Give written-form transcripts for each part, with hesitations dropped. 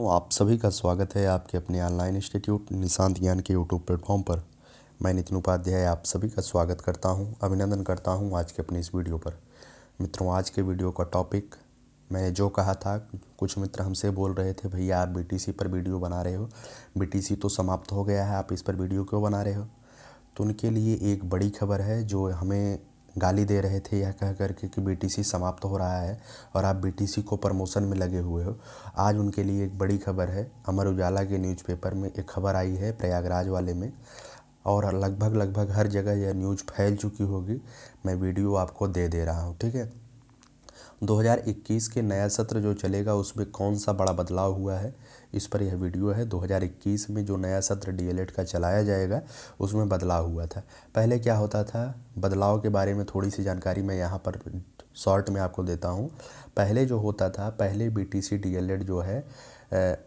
तो आप सभी का स्वागत है आपके अपने ऑनलाइन इंस्टीट्यूट निशांत ज्ञान के यूट्यूब प्लेटफॉर्म पर। मैं नितिन उपाध्याय आप सभी का स्वागत करता हूं, अभिनंदन करता हूं आज के अपनी इस वीडियो पर। मित्रों, आज के वीडियो का टॉपिक मैंने जो कहा था, कुछ मित्र हमसे बोल रहे थे भैया आप बीटीसी पर वीडियो बना रहे हो, बीटीसी तो समाप्त हो गया है, आप इस पर वीडियो क्यों बना रहे हो। तो उनके लिए एक बड़ी खबर है, जो हमें गाली दे रहे थे यह कह कर के कि बीटीसी समाप्त हो रहा है और आप बीटीसी को प्रमोशन में लगे हुए हो। आज उनके लिए एक बड़ी खबर है। अमर उजाला के न्यूज़पेपर में एक खबर आई है प्रयागराज वाले में, और लगभग हर जगह यह न्यूज़ फैल चुकी होगी। मैं वीडियो आपको दे रहा हूँ, ठीक है। 2021 के नया सत्र जो चलेगा उसमें कौन सा बड़ा बदलाव हुआ है, इस पर यह वीडियो है। 2021 में जो नया सत्र डीएलएड का चलाया जाएगा उसमें बदलाव हुआ था। पहले क्या होता था, बदलाव के बारे में थोड़ी सी जानकारी मैं यहाँ पर शॉर्ट में आपको देता हूँ। पहले जो होता था, पहले बीटीसी डीएलएड जो है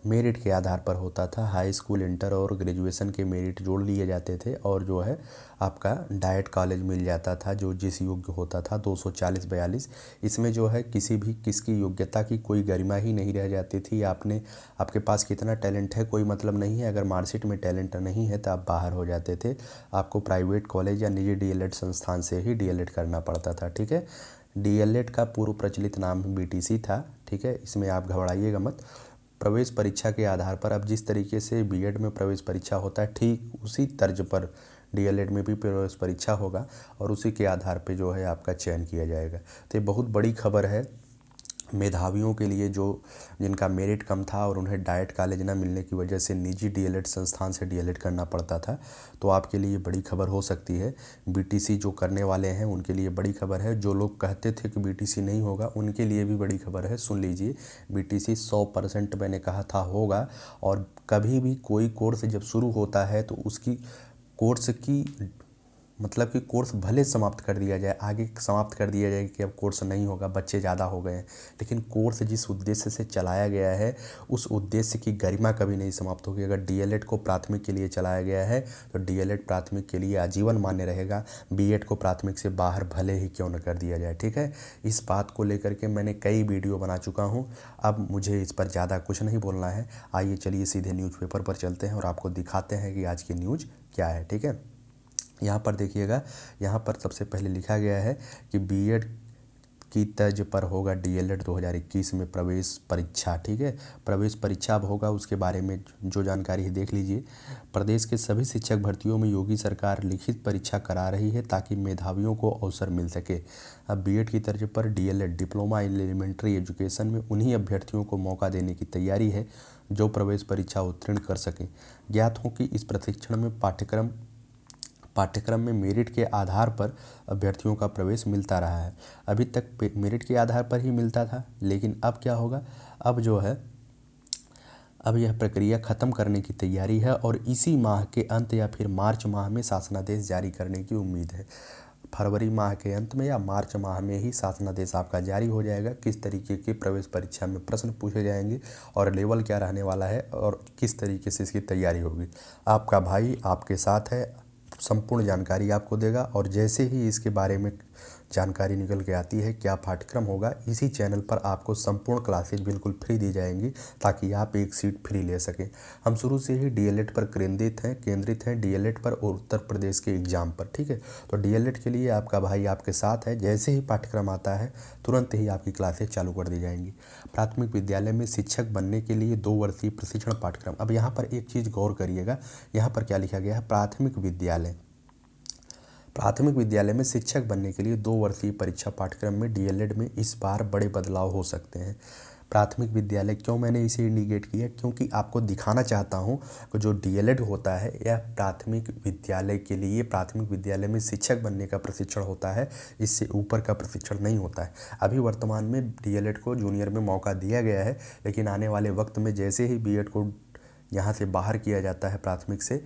मेरिट के आधार पर होता था। हाई स्कूल, इंटर और ग्रेजुएशन के मेरिट जोड़ लिए जाते थे और जो है आपका डाइट कॉलेज मिल जाता था जो जिस योग्य होता था 240-42। इसमें जो है किसकी योग्यता की कोई गरिमा ही नहीं रह जाती थी। आपके पास कितना टैलेंट है कोई मतलब नहीं है, अगर मार्कशीट में टैलेंट नहीं है तो आप बाहर हो जाते थे। आपको प्राइवेट कॉलेज या निजी डीएलएड संस्थान से ही डीएलएड करना पड़ता था, ठीक है। डीएलएड का पूर्व प्रचलित नाम बीटीसी था, ठीक है, इसमें आप घबराइएगा मत। प्रवेश परीक्षा के आधार पर अब जिस तरीके से बीएड में प्रवेश परीक्षा होता है, ठीक उसी तर्ज पर डीएलएड में भी प्रवेश परीक्षा होगा और उसी के आधार पे जो है आपका चयन किया जाएगा। तो ये बहुत बड़ी खबर है मेधावियों के लिए, जो जिनका मेरिट कम था और उन्हें डाइट कॉलेज ना मिलने की वजह से निजी डीएलएड संस्थान से डीएलएड करना पड़ता था। तो आपके लिए बड़ी खबर हो सकती है। बीटीसी जो करने वाले हैं उनके लिए बड़ी खबर है। जो लोग कहते थे कि बीटीसी नहीं होगा उनके लिए भी बड़ी खबर है। सुन लीजिए, बीटीसी 100% मैंने कहा था होगा। और कभी भी कोई कोर्स जब शुरू होता है तो उसकी कोर्स की मतलब कि कोर्स भले समाप्त कर दिया जाए, आगे समाप्त कर दिया जाए कि अब कोर्स नहीं होगा, बच्चे ज़्यादा हो गए हैं, लेकिन कोर्स जिस उद्देश्य से चलाया गया है उस उद्देश्य की गरिमा कभी नहीं समाप्त होगी। अगर डीएलएड को प्राथमिक के लिए चलाया गया है तो डीएलएड प्राथमिक के लिए आजीवन मान्य रहेगा। बीएड को प्राथमिक से बाहर भले ही क्यों न कर दिया जाए, ठीक है। इस बात को लेकर के मैंने कई वीडियो बना चुका हूँ, अब मुझे इस पर ज़्यादा कुछ नहीं बोलना है। आइए चलिए सीधे न्यूज़पेपर पर चलते हैं और आपको दिखाते हैं कि आज की न्यूज़ क्या है, ठीक है। यहाँ पर देखिएगा, यहाँ पर सबसे पहले लिखा गया है कि बीएड की तर्ज पर होगा डीएलएड 2021 में प्रवेश परीक्षा, ठीक है। प्रवेश परीक्षा अब होगा, उसके बारे में जो जानकारी है देख लीजिए। प्रदेश के सभी शिक्षक भर्तियों में योगी सरकार लिखित परीक्षा करा रही है ताकि मेधावियों को अवसर मिल सके। अब बीएड की तर्ज पर DElEd diploma in elementary education में उन्हीं अभ्यर्थियों को मौका देने की तैयारी है जो प्रवेश परीक्षा उत्तीर्ण कर सकें। ज्ञात हो कि इस प्रशिक्षण में पाठ्यक्रम में मेरिट के आधार पर अभ्यर्थियों का प्रवेश मिलता रहा है। अभी तक मेरिट के आधार पर ही मिलता था, लेकिन अब क्या होगा, अब जो है अब यह प्रक्रिया ख़त्म करने की तैयारी है और इसी माह के अंत या फिर मार्च माह में शासनादेश जारी करने की उम्मीद है। फरवरी माह के अंत में या मार्च माह में ही शासनादेश आपका जारी हो जाएगा। किस तरीके की प्रवेश परीक्षा में प्रश्न पूछे जाएंगे और लेवल क्या रहने वाला है और किस तरीके से इसकी तैयारी होगी, आपका भाई आपके साथ है, संपूर्ण जानकारी आपको देगा। और जैसे ही इसके बारे में जानकारी निकल के आती है क्या पाठ्यक्रम होगा, इसी चैनल पर आपको संपूर्ण क्लासेज बिल्कुल फ्री दी जाएंगी ताकि आप एक सीट फ्री ले सकें। हम शुरू से ही डीएलएड पर केंद्रित हैं डीएलएड पर और उत्तर प्रदेश के एग्ज़ाम पर, ठीक है। तो डीएलएड के लिए आपका भाई आपके साथ है। जैसे ही पाठ्यक्रम आता है तुरंत ही आपकी क्लासेज चालू कर दी जाएंगी। प्राथमिक विद्यालय में शिक्षक बनने के लिए 2 वर्षीय प्रशिक्षण पाठ्यक्रम। अब यहाँ पर एक चीज़ गौर करिएगा, यहाँ पर क्या लिखा गया है, प्राथमिक विद्यालय में शिक्षक बनने के लिए 2 वर्षीय परीक्षा पाठ्यक्रम में डीएलएड में इस बार बड़े बदलाव हो सकते हैं। प्राथमिक विद्यालय क्यों मैंने इसे इंडिकेट किया, क्योंकि आपको दिखाना चाहता हूँ कि जो डीएलएड होता है यह प्राथमिक विद्यालय के लिए, प्राथमिक विद्यालय में शिक्षक बनने का प्रशिक्षण होता है, इससे ऊपर का प्रशिक्षण नहीं होता है। अभी वर्तमान में डीएलएड को जूनियर में मौका दिया गया है, लेकिन आने वाले वक्त में जैसे ही बीएड को यहाँ से बाहर किया जाता है प्राथमिक से,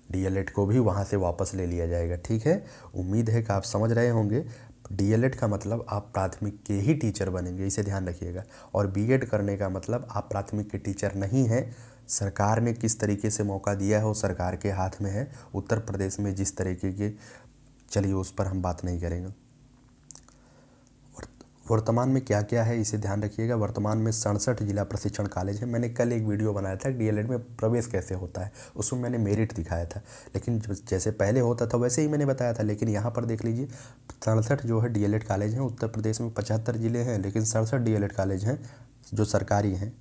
डीएलएड को भी वहाँ से वापस ले लिया जाएगा, ठीक है। उम्मीद है कि आप समझ रहे होंगे। डीएलएड का मतलब आप प्राथमिक के ही टीचर बनेंगे, इसे ध्यान रखिएगा। और बीएड करने का मतलब आप प्राथमिक के टीचर नहीं हैं। सरकार ने किस तरीके से मौका दिया है वो सरकार के हाथ में है। उत्तर प्रदेश में जिस तरीके के, चलिए उस पर हम बात नहीं करेंगे। वर्तमान में क्या क्या है इसे ध्यान रखिएगा। वर्तमान में 67 जिला प्रशिक्षण कॉलेज है। मैंने कल एक वीडियो बनाया था डीएलएड में प्रवेश कैसे होता है, उसमें मैंने मेरिट दिखाया था, लेकिन जैसे पहले होता था वैसे ही मैंने बताया था। लेकिन यहाँ पर देख लीजिए 67 जो है डीएलएड कॉलेज हैं। उत्तर प्रदेश में 75 जिले हैं, लेकिन 67 डीएलएड कॉलेज हैं जो सरकारी हैं।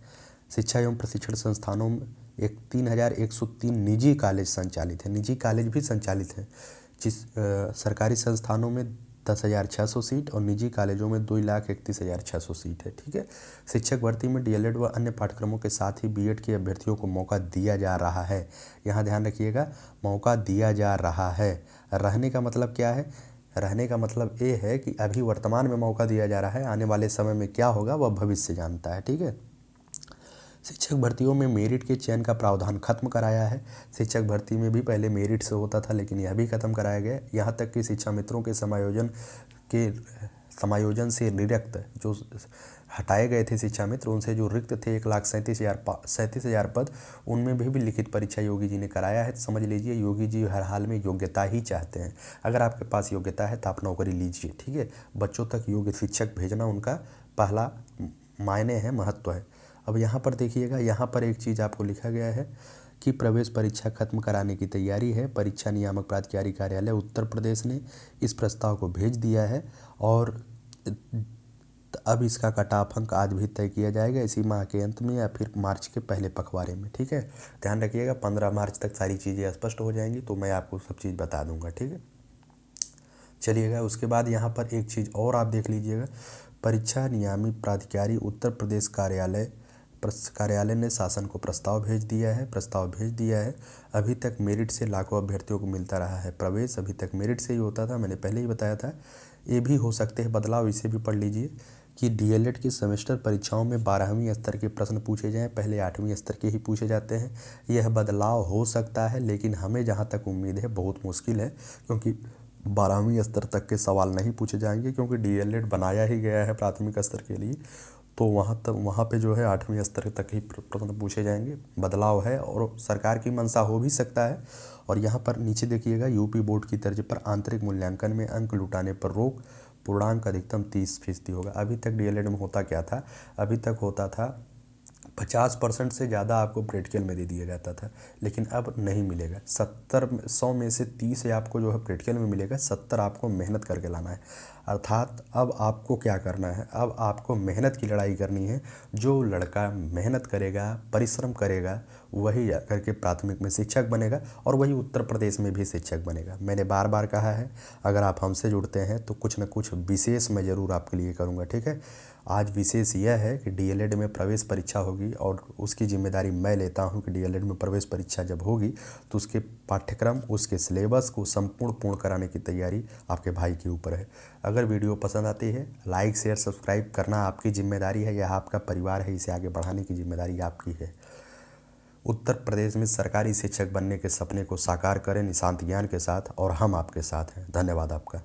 शिक्षा एवं प्रशिक्षण संस्थानों में 3103 निजी कॉलेज संचालित हैं। निजी कॉलेज भी संचालित हैं, जिस सरकारी संस्थानों में 10,600 सीट और निजी कॉलेजों में 2,31,600 सीट है। ठीक है। शिक्षक भर्ती में डीएलएड व अन्य पाठ्यक्रमों के साथ ही बीएड के अभ्यर्थियों को मौका दिया जा रहा है। यहाँ ध्यान रखिएगा, मौका दिया जा रहा है। रहने का मतलब क्या है? रहने का मतलब ये है कि अभी वर्तमान में मौका दिया जा रहा है, आने वाले समय में क्या होगा वह भविष्य जानता है। ठीक है। शिक्षक भर्तियों में मेरिट के चयन का प्रावधान खत्म कराया है। शिक्षक भर्ती में भी पहले मेरिट से होता था, लेकिन यह भी खत्म कराया गया। यहाँ तक कि शिक्षा मित्रों के समायोजन से निरस्त जो हटाए गए थे शिक्षा मित्र, उनसे जो रिक्त थे 1,37,000 पद, उनमें भी लिखित परीक्षा योगी जी ने कराया है। तो समझ लीजिए योगी जी हर हाल में योग्यता ही चाहते हैं। अगर आपके पास योग्यता है तो आप नौकरी लीजिए। ठीक है। बच्चों तक योग्य शिक्षक भेजना उनका पहला मायने है, महत्व है। अब यहाँ पर देखिएगा, यहाँ पर एक चीज़ आपको लिखा गया है कि प्रवेश परीक्षा खत्म कराने की तैयारी है। परीक्षा नियामक प्राधिकारी कार्यालय उत्तर प्रदेश ने इस प्रस्ताव को भेज दिया है और अब इसका कट ऑफ अंक आज भी तय किया जाएगा, इसी माह के अंत में या फिर मार्च के पहले पखवाड़े में। ठीक है। ध्यान रखिएगा 15 मार्च तक सारी चीज़ें स्पष्ट हो जाएंगी, तो मैं आपको सब चीज़ बता दूंगा। ठीक है। चलिएगा, उसके बाद यहाँ पर एक चीज़ और आप देख लीजिएगा। परीक्षा नियामक प्राधिकारी उत्तर प्रदेश कार्यालय ने शासन को प्रस्ताव भेज दिया है। अभी तक मेरिट से लाखों अभ्यर्थियों को मिलता रहा है प्रवेश। अभी तक मेरिट से ही होता था, मैंने पहले ही बताया था। ये भी हो सकते हैं बदलाव, इसे भी पढ़ लीजिए कि डीएलएड की सेमेस्टर परीक्षाओं में 12वीं स्तर के प्रश्न पूछे जाएं, पहले 8वीं स्तर के ही पूछे जाते हैं। यह बदलाव हो सकता है, लेकिन हमें जहाँ तक उम्मीद है बहुत मुश्किल है, क्योंकि 12वीं स्तर तक के सवाल नहीं पूछे जाएंगे, क्योंकि डीएलएड बनाया ही गया है प्राथमिक स्तर के लिए। तो वहाँ पे जो है 8वीं स्तर तक ही प्रश्न पूछे जाएंगे। बदलाव है और सरकार की मंशा हो भी सकता है। और यहाँ पर नीचे देखिएगा, यूपी बोर्ड की तर्ज पर आंतरिक मूल्यांकन में अंक लुटाने पर रोक, पूर्णांक अधिकतम 30% होगा। अभी तक डीएलएड में होता क्या था? अभी तक होता था 50% से ज़्यादा आपको प्रैक्टिकल में दे दिया जाता था, लेकिन अब नहीं मिलेगा। 100 में से 30 आपको जो है प्रैक्टिकल में मिलेगा, 70 आपको मेहनत करके लाना है। अर्थात अब आपको क्या करना है? अब आपको मेहनत की लड़ाई करनी है। जो लड़का मेहनत करेगा, परिश्रम करेगा, वही करके प्राथमिक में शिक्षक बनेगा और वही उत्तर प्रदेश में भी शिक्षक बनेगा। मैंने बार बार कहा है, अगर आप हमसे जुड़ते हैं तो कुछ न कुछ विशेष मैं ज़रूर आपके लिए करूँगा। ठीक है। आज विशेष यह है कि डीएलएड में प्रवेश परीक्षा होगी और उसकी जिम्मेदारी मैं लेता हूं कि डीएलएड में प्रवेश परीक्षा जब होगी तो उसके पाठ्यक्रम, उसके सिलेबस को पूर्ण कराने की तैयारी आपके भाई के ऊपर है। अगर वीडियो पसंद आती है, लाइक शेयर सब्सक्राइब करना आपकी जिम्मेदारी है, यह आपका परिवार है, इसे आगे बढ़ाने की जिम्मेदारी आपकी है। उत्तर प्रदेश में सरकारी शिक्षक बनने के सपने को साकार करें निशांत ज्ञान के साथ, और हम आपके साथ हैं। धन्यवाद आपका।